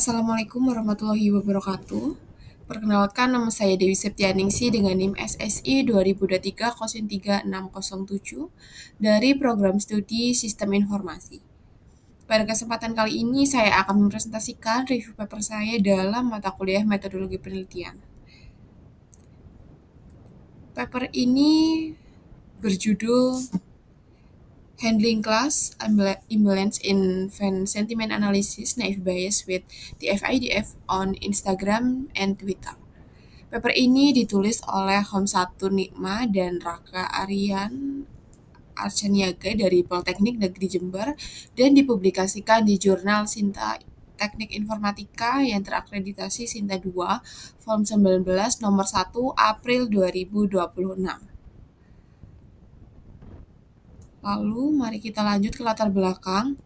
Assalamualaikum warahmatullahi wabarakatuh. Perkenalkan, nama saya Dewi Septianingsih dengan NIM SSI 2023-03-607 dari Program Studi Sistem Informasi. Pada kesempatan kali ini, saya akan mempresentasikan review paper saya dalam mata kuliah Metodologi Penelitian. Paper ini berjudul Handling Class Imbalance in Fan Sentiment Analysis Naive Bias with TF-IDF on Instagram and Twitter. Paper ini ditulis oleh Homsatu Nikma dan Raka Aryan Arcaniaga dari Politeknik Negeri Jember dan dipublikasikan di jurnal Sinta Teknik Informatika yang terakreditasi Sinta 2, Volume 19, nomor 1, April 2026. Lalu, mari kita lanjut ke latar belakang.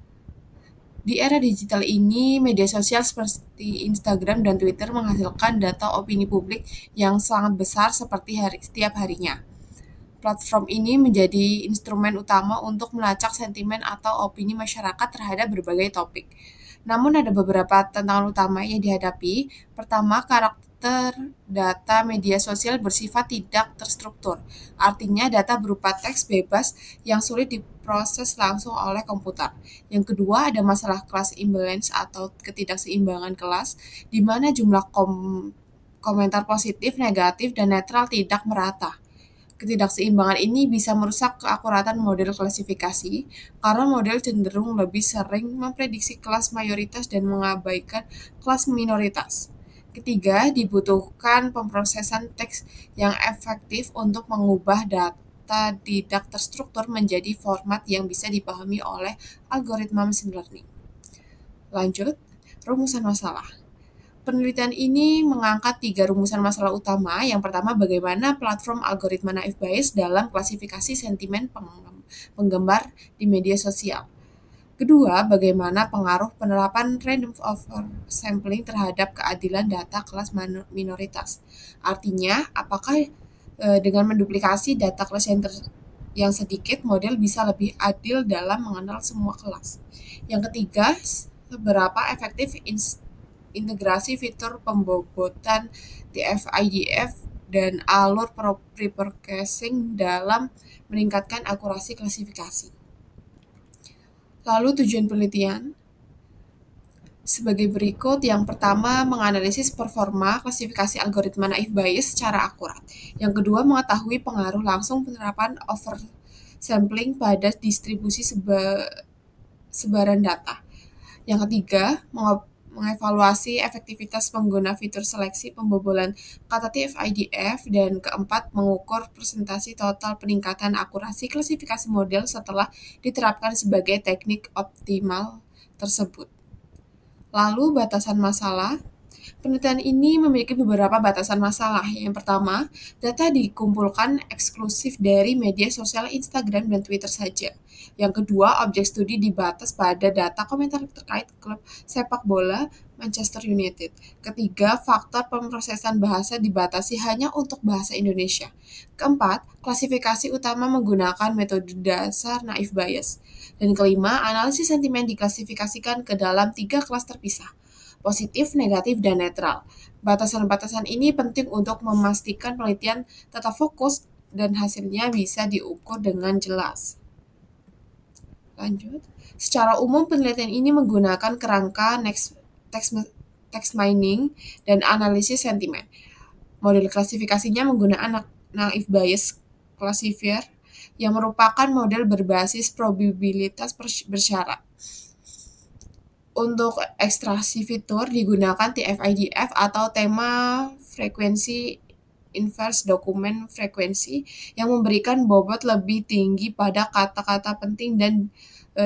Di era digital ini, media sosial seperti Instagram dan Twitter menghasilkan data opini publik yang sangat besar seperti setiap harinya. Platform ini menjadi instrumen utama untuk melacak sentimen atau opini masyarakat terhadap berbagai topik. Namun ada beberapa tantangan utama yang dihadapi. Pertama, karakter data media sosial bersifat tidak terstruktur. Artinya data berupa teks bebas yang sulit diproses langsung oleh komputer. Yang kedua, ada masalah class imbalance atau ketidakseimbangan kelas, di mana jumlah komentar positif, negatif, dan netral tidak merata. Ketidakseimbangan ini bisa merusak keakuratan model klasifikasi karena model cenderung lebih sering memprediksi kelas mayoritas dan mengabaikan kelas minoritas. Ketiga, dibutuhkan pemrosesan teks yang efektif untuk mengubah data tidak terstruktur menjadi format yang bisa dipahami oleh algoritma machine learning. Lanjut, rumusan masalah. Penelitian ini mengangkat 3 rumusan masalah utama. Yang pertama, bagaimana platform algoritma naive Bayes dalam klasifikasi sentimen penggemar di media sosial. Kedua, bagaimana pengaruh penerapan random oversampling terhadap keadilan data kelas minoritas. Artinya, apakah dengan menduplikasi data kelas yang sedikit, model bisa lebih adil dalam mengenal semua kelas. Yang ketiga, seberapa efektif integrasi fitur pembobotan TF-IDF dan alur pre-processing dalam meningkatkan akurasi klasifikasi. Lalu tujuan penelitian sebagai berikut. Yang pertama, menganalisis performa klasifikasi algoritma naive Bayes secara akurat. Yang kedua, mengetahui pengaruh langsung penerapan oversampling pada distribusi sebaran data. Yang ketiga, mengevaluasi efektivitas pengguna fitur seleksi pembobolan kata TF-IDF, dan keempat, mengukur presentasi total peningkatan akurasi klasifikasi model setelah diterapkan sebagai teknik optimal tersebut. Lalu, batasan masalah. Penelitian ini memiliki beberapa batasan masalah. Yang pertama, data dikumpulkan eksklusif dari media sosial Instagram dan Twitter saja. Yang kedua, objek studi dibatas pada data komentar terkait klub sepak bola Manchester United. Ketiga, faktor pemrosesan bahasa dibatasi hanya untuk bahasa Indonesia. Keempat, klasifikasi utama menggunakan metode dasar naive Bayes. Dan kelima, analisis sentimen diklasifikasikan ke dalam 3 kelas terpisah: positif, negatif, dan netral. Batasan-batasan ini penting untuk memastikan penelitian tetap fokus dan hasilnya bisa diukur dengan jelas. Lanjut. Secara umum, penelitian ini menggunakan kerangka text mining dan analisis sentimen. Model klasifikasinya menggunakan naive Bayes classifier yang merupakan model berbasis probabilitas bersyarat. Untuk ekstraksi fitur digunakan TF-IDF atau tema frekuensi inverse dokumen frekuensi yang memberikan bobot lebih tinggi pada kata-kata penting dan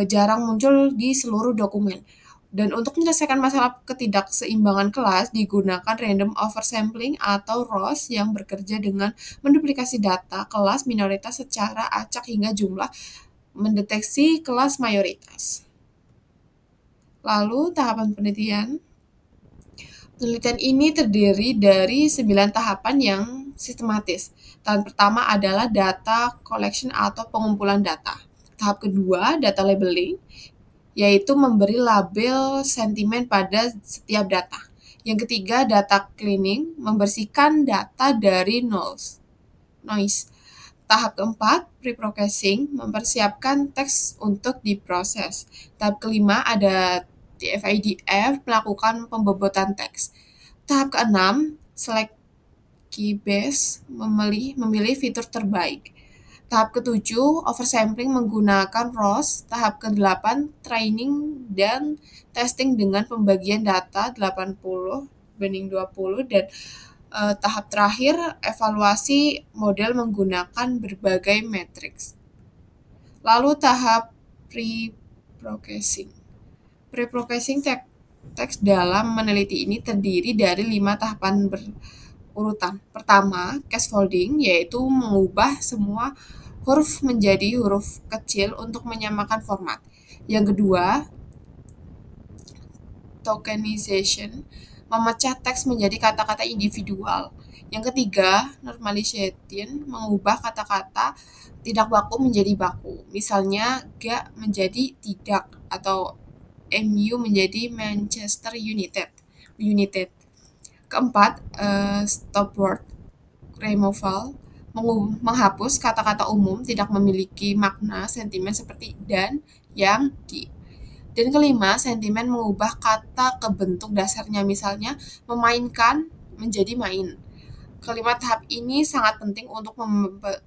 jarang muncul di seluruh dokumen. Dan untuk menyelesaikan masalah ketidakseimbangan kelas digunakan random oversampling atau ROS yang bekerja dengan menduplikasi data kelas minoritas secara acak hingga jumlah mendeteksi kelas mayoritas. Lalu, tahapan penelitian. Penelitian ini terdiri dari 9 tahapan yang sistematis. Tahap pertama adalah data collection atau pengumpulan data. Tahap kedua, data labeling. yaitu memberi label sentimen pada setiap data. Yang ketiga, data cleaning, membersihkan data dari noise. Tahap keempat, pre-processing, mempersiapkan teks untuk diproses. Tahap kelima ada TF-IDF, melakukan pembobotan teks. Tahap keenam, select keybase, memilih fitur terbaik. Tahap ketujuh, oversampling menggunakan ROS. Tahap ke-8, training dan testing dengan pembagian data 80 banding 20 dan tahap terakhir, evaluasi model menggunakan berbagai matriks. Lalu tahap pre-processing. Pre-processing teks dalam meneliti ini terdiri dari 5 tahapan berurutan. Pertama, scaffolding, yaitu mengubah semua huruf menjadi huruf kecil untuk menyamakan format. Yang kedua, tokenization, memecah teks menjadi kata-kata individual. Yang ketiga, normalization, mengubah kata-kata tidak baku menjadi baku. Misalnya, gak menjadi tidak atau MU menjadi Manchester United. Keempat, stop word removal, menghapus kata-kata umum tidak memiliki makna sentimen seperti dan, yang, di. Dan kelima, sentimen mengubah kata ke bentuk dasarnya, misalnya memainkan menjadi main. Kelima tahap ini sangat penting untuk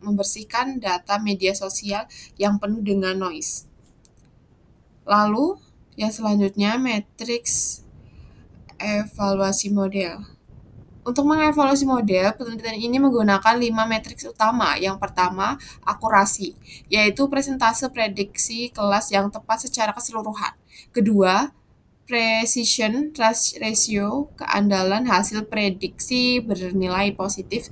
membersihkan data media sosial yang penuh dengan noise. Lalu, yang selanjutnya, matriks evaluasi model. Untuk mengevaluasi model, penelitian ini menggunakan 5 matriks utama. Yang pertama, akurasi, yaitu presentase prediksi kelas yang tepat secara keseluruhan. Kedua, precision ratio, keandalan hasil prediksi bernilai positif.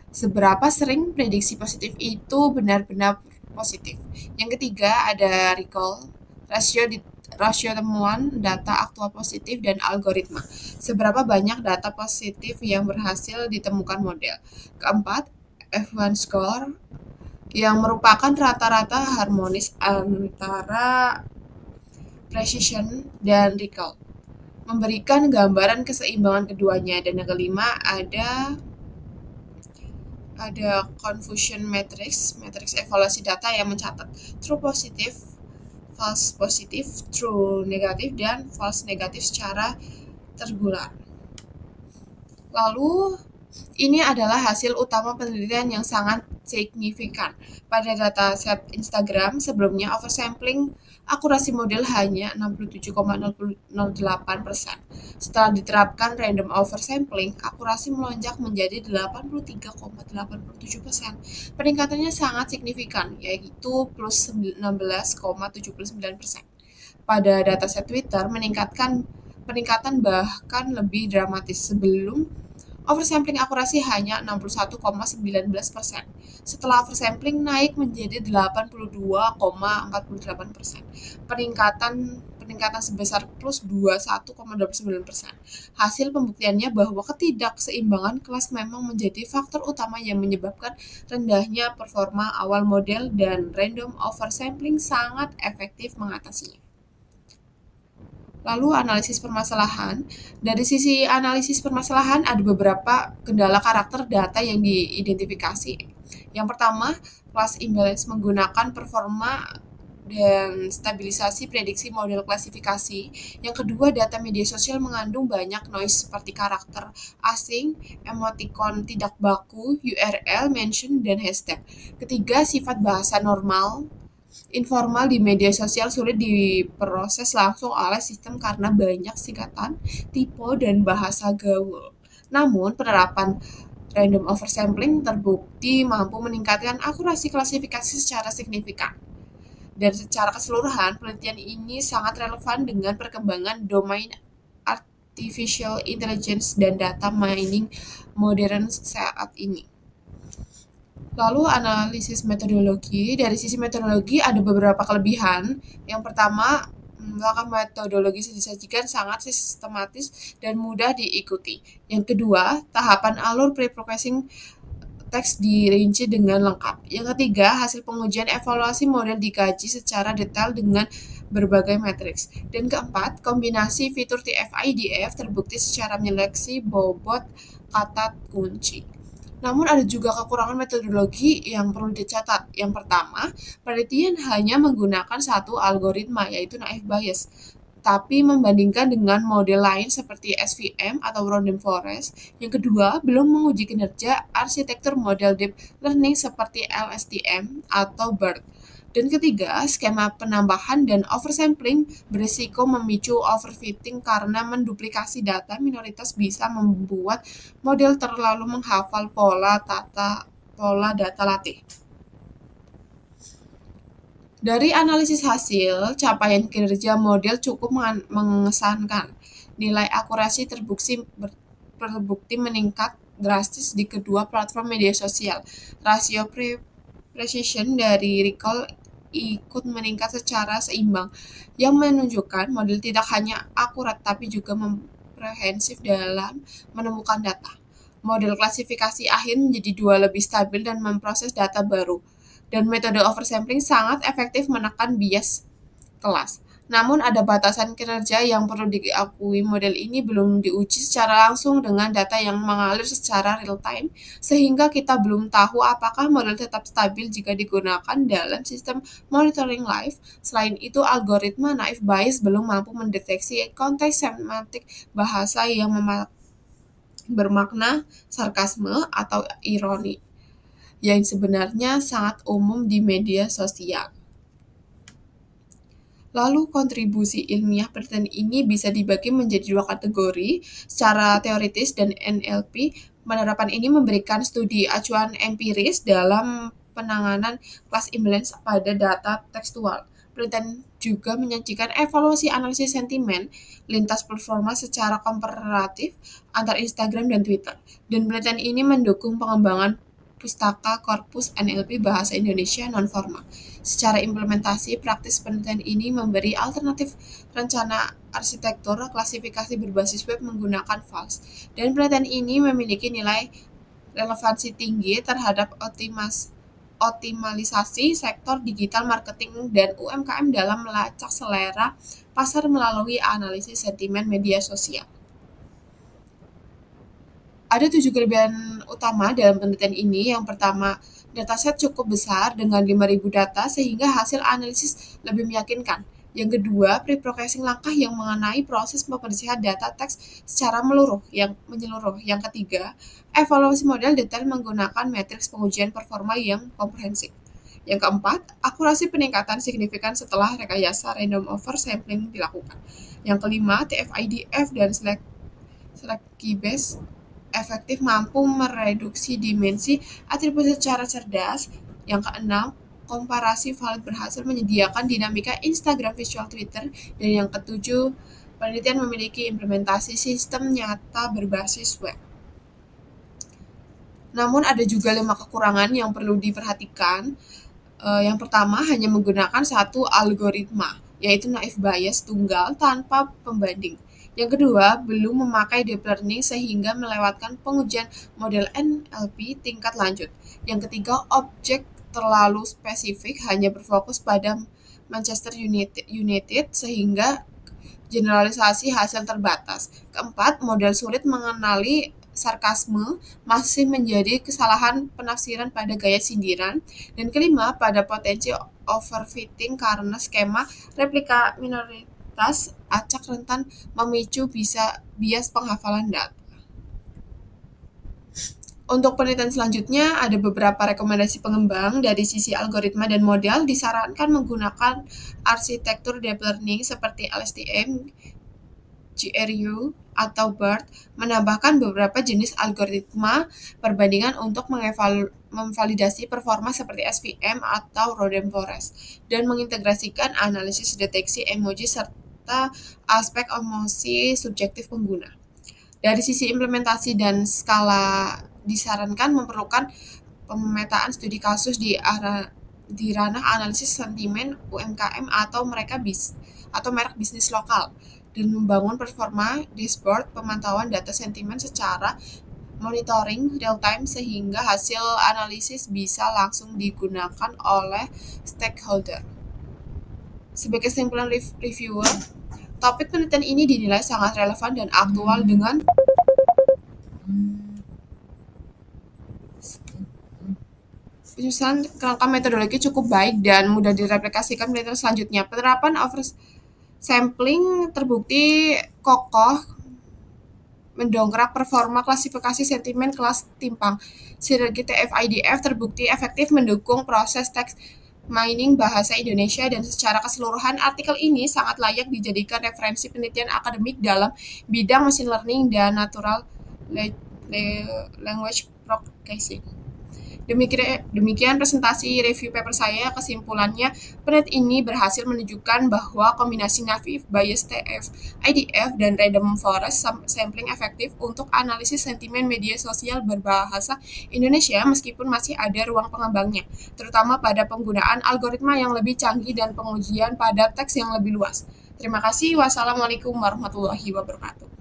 Seberapa sering prediksi positif itu benar-benar positif. Yang ketiga, ada recall, rasio temuan data aktual positif dan algoritma. Seberapa banyak data positif yang berhasil ditemukan model. Keempat, F1 score, yang merupakan rata-rata harmonis antara precision dan recall, memberikan gambaran keseimbangan keduanya. Dan yang kelima ada confusion matrix evaluasi data yang mencatat true positif, false positif, true negatif, dan false negatif secara tergular. Lalu, ini adalah hasil utama penelitian yang sangat signifikan. Pada dataset Instagram, sebelumnya oversampling akurasi model hanya 67,08%. Setelah diterapkan random oversampling, akurasi melonjak menjadi 83,87%. Peningkatannya sangat signifikan, yaitu plus 16,79%. Pada dataset Twitter, peningkatan bahkan lebih dramatis. Sebelum oversampling akurasi hanya 61,19%. Setelah oversampling naik menjadi 82,48%. Peningkatan sebesar plus 21,29%. Hasil pembuktiannya bahwa ketidakseimbangan kelas memang menjadi faktor utama yang menyebabkan rendahnya performa awal model dan random oversampling sangat efektif mengatasinya. Lalu analisis permasalahan. Dari sisi analisis permasalahan ada beberapa kendala karakter data yang diidentifikasi. Yang pertama, class imbalance menggunakan performa dan stabilisasi prediksi model klasifikasi. Yang kedua, data media sosial mengandung banyak noise seperti karakter asing, emoticon tidak baku, URL, mention, dan hashtag. Ketiga, sifat bahasa informal di media sosial sulit diproses langsung oleh sistem karena banyak singkatan, tipe, dan bahasa gaul. Namun, penerapan random oversampling terbukti mampu meningkatkan akurasi klasifikasi secara signifikan. Dan secara keseluruhan, penelitian ini sangat relevan dengan perkembangan domain artificial intelligence dan data mining modern saat ini. Lalu analisis metodologi. Dari sisi metodologi ada beberapa kelebihan. Yang pertama, melakukan metodologi disajikan sangat sistematis dan mudah diikuti. Yang kedua, tahapan alur pre-processing teks dirinci dengan lengkap. Yang ketiga, hasil pengujian evaluasi model dikaji secara detail dengan berbagai matriks. Dan keempat, kombinasi fitur TF-IDF terbukti secara menyeleksi bobot kata kunci. Namun ada juga kekurangan metodologi yang perlu dicatat. Yang pertama, penelitian hanya menggunakan satu algoritma, yaitu naive Bayes, tapi membandingkan dengan model lain seperti SVM atau Random Forest. Yang kedua, belum menguji kinerja arsitektur model deep learning seperti LSTM atau BERT. Dan ketiga, skema penambahan dan oversampling berisiko memicu overfitting karena menduplikasi data minoritas bisa membuat model terlalu menghafal pola data latih. Dari analisis hasil, capaian kinerja model cukup mengesankan. Nilai akurasi terbukti meningkat drastis di kedua platform media sosial. Rasio precision dari recall ikut meningkat secara seimbang, yang menunjukkan model tidak hanya akurat tapi juga komprehensif dalam menemukan data. Model klasifikasi akhir menjadi dua lebih stabil dan memproses data baru, dan metode oversampling sangat efektif menekan bias kelas. Namun ada batasan kinerja yang perlu diakui, model ini belum diuji secara langsung dengan data yang mengalir secara real time, sehingga kita belum tahu apakah model tetap stabil jika digunakan dalam sistem monitoring live. Selain itu, algoritma naive Bayes belum mampu mendeteksi konteks semantik bahasa yang bermakna sarkasme atau ironi, yang sebenarnya sangat umum di media sosial. Lalu kontribusi ilmiah penelitian ini bisa dibagi menjadi dua kategori, secara teoritis dan NLP. Penerapan ini memberikan studi acuan empiris dalam penanganan class imbalance pada data tekstual. Penelitian juga menyajikan evaluasi analisis sentimen lintas platform secara komparatif antar Instagram dan Twitter. Dan penelitian ini mendukung pengembangan pustaka korpus NLP bahasa Indonesia non-formal. Secara implementasi, praktis penelitian ini memberi alternatif rencana arsitektur klasifikasi berbasis web menggunakan FALS, dan penelitian ini memiliki nilai relevansi tinggi terhadap optimalisasi sektor digital marketing dan UMKM dalam melacak selera pasar melalui analisis sentimen media sosial. Ada 7 kelebihan utama dalam penelitian ini. Yang pertama, dataset cukup besar dengan 5.000 data sehingga hasil analisis lebih meyakinkan. Yang kedua, pre-processing langkah yang mengenai proses pembersihan data teks secara menyeluruh. Yang ketiga, evaluasi model detail menggunakan matriks pengujian performa yang komprehensif. Yang keempat, akurasi peningkatan signifikan setelah rekayasa random oversampling dilakukan. Yang kelima, TF-IDF dan Selectkeybase based efektif mampu mereduksi dimensi atribut secara cerdas. Yang keenam, komparasi valid berhasil menyediakan dinamika Instagram visual Twitter. Dan yang ketujuh, penelitian memiliki implementasi sistem nyata berbasis web. Namun ada juga 5 kekurangan yang perlu diperhatikan. Yang pertama, hanya menggunakan satu algoritma, yaitu naive Bayes tunggal tanpa pembanding. Yang kedua, belum memakai deep learning sehingga melewatkan pengujian model NLP tingkat lanjut. Yang ketiga, objek terlalu spesifik, hanya berfokus pada Manchester United sehingga generalisasi hasil terbatas. Keempat, model sulit mengenali sarkasme, masih menjadi kesalahan penafsiran pada gaya sindiran. Dan kelima, pada potensi overfitting karena skema replika minoritas acak rentan memicu bias penghafalan data. Untuk penelitian selanjutnya, ada beberapa rekomendasi pengembang. Dari sisi algoritma dan model, disarankan menggunakan arsitektur deep learning seperti LSTM, GRU, atau BERT, menambahkan beberapa jenis algoritma perbandingan untuk memvalidasi performa seperti SVM atau Random Forest, dan mengintegrasikan analisis deteksi emoji serta aspek emosi subjektif pengguna. Dari sisi implementasi dan skala, disarankan memerlukan pemetaan studi kasus di ranah analisis sentimen UMKM atau merek bisnis lokal, dan membangun performa dashboard pemantauan data sentimen secara monitoring real time sehingga hasil analisis bisa langsung digunakan oleh stakeholder. Sebagai kesimpulan reviewer, topik penelitian ini dinilai sangat relevan dan aktual dengan penyusunan kerangka metodologi cukup baik dan mudah direplikasikan penelitian selanjutnya. Penerapan oversampling terbukti kokoh mendongkrak performa klasifikasi sentimen kelas timpang. Sinergi TF-IDF terbukti efektif mendukung proses teks mining bahasa Indonesia dan secara keseluruhan artikel ini sangat layak dijadikan referensi penelitian akademik dalam bidang machine learning dan natural language processing. Demikian presentasi review paper saya. Kesimpulannya, penelitian ini berhasil menunjukkan bahwa kombinasi Naive Bayes TF, IDF, dan Random Forest Sampling efektif untuk analisis sentimen media sosial berbahasa Indonesia meskipun masih ada ruang pengembangnya, terutama pada penggunaan algoritma yang lebih canggih dan pengujian pada teks yang lebih luas. Terima kasih. Wassalamualaikum warahmatullahi wabarakatuh.